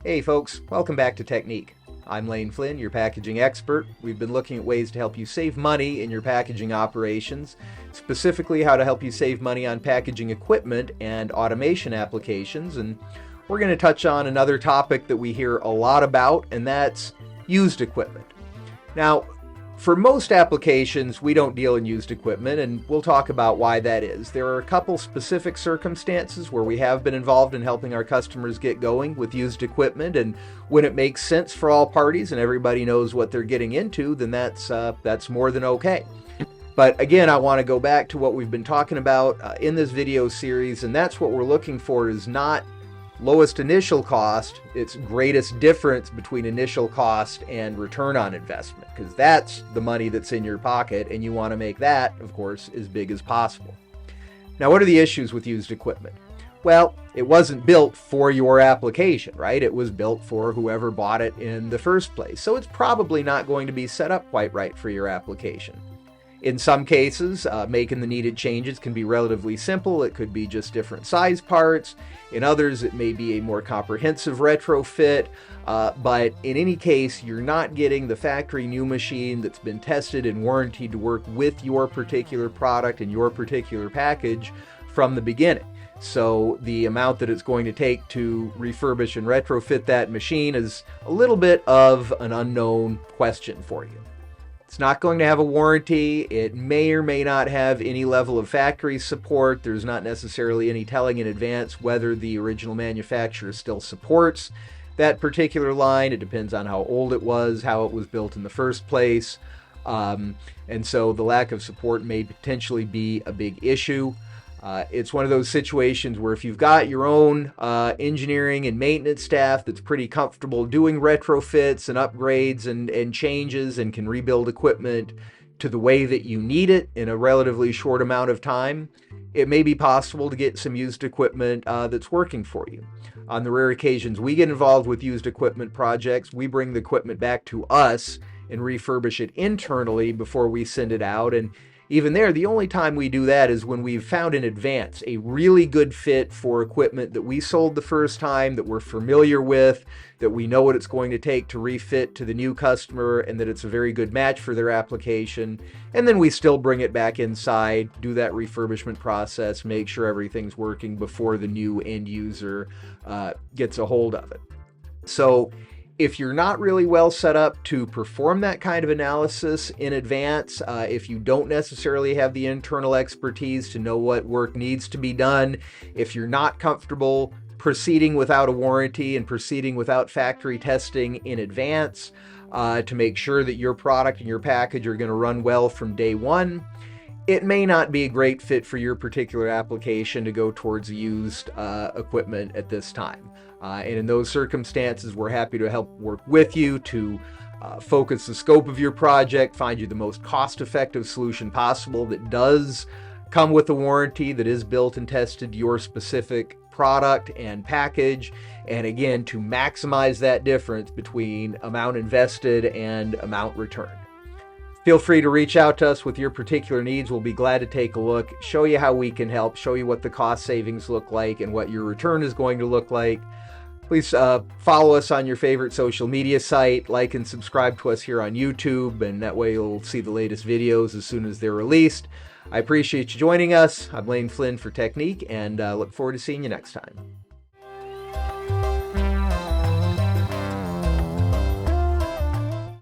Hey folks, welcome back to Technique. I'm Lane Flynn, your packaging expert. We've been looking at ways to help you save money in your packaging operations, specifically how to help you save money on packaging equipment and automation applications, and we're going to touch on another topic that we hear a lot about, and that's used equipment. Now, for most applications, we don't deal in used equipment, and we'll talk about why that is. There are a couple specific circumstances where we have been involved in helping our customers get going with used equipment, and when it makes sense for all parties and everybody knows what they're getting into, then that's more than okay. But again, I want to go back to what we've been talking about in this video series, and that's what we're looking for is not lowest initial cost, it's greatest difference between initial cost and return on investment, because that's the money that's in your pocket, and you want to make that, of course, as big as possible. Now, what are the issues with used equipment? Well, it wasn't built for your application, right? It was built for whoever bought it in the first place, so it's probably not going to be set up quite right for your application. In some cases, making the needed changes can be relatively simple. It could be just different size parts. In others, it may be a more comprehensive retrofit. But in any case, you're not getting the factory new machine that's been tested and warranted to work with your particular product and your particular package from the beginning. So the amount that it's going to take to refurbish and retrofit that machine is a little bit of an unknown question for you. It's not going to have a warranty. It may or may not have any level of factory support. There's not necessarily any telling in advance whether the original manufacturer still supports that particular line. It depends on how old it was, how it was built in the first place. And so the lack of support may potentially be a big issue. It's one of those situations where if you've got your own engineering and maintenance staff that's pretty comfortable doing retrofits and upgrades and changes and can rebuild equipment to the way that you need it in a relatively short amount of time, it may be possible to get some used equipment that's working for you. On the rare occasions we get involved with used equipment projects, we bring the equipment back to us and refurbish it internally before we send it out. And even there, the only time we do that is when we've found in advance a really good fit for equipment that we sold the first time, that we're familiar with, that we know what it's going to take to refit to the new customer, and that it's a very good match for their application. And then we still bring it back inside, do that refurbishment process, make sure everything's working before the new end user gets a hold of it. So if you're not really well set up to perform that kind of analysis in advance, if you don't necessarily have the internal expertise to know what work needs to be done, if you're not comfortable proceeding without a warranty and proceeding without factory testing in advance to make sure that your product and your package are going to run well from day one, it may not be a great fit for your particular application to go towards used equipment at this time. And in those circumstances, we're happy to help work with you to focus the scope of your project, find you the most cost-effective solution possible that does come with a warranty, that is built and tested to your specific product and package, and again, to maximize that difference between amount invested and amount returned. Feel free to reach out to us with your particular needs. We'll be glad to take a look, show you how we can help, show you what the cost savings look like and what your return is going to look like. Please follow us on your favorite social media site, like and subscribe to us here on YouTube, and that way you'll see the latest videos as soon as they're released. I appreciate you joining us. I'm Lane Flynn for Technique, and look forward to seeing you next time.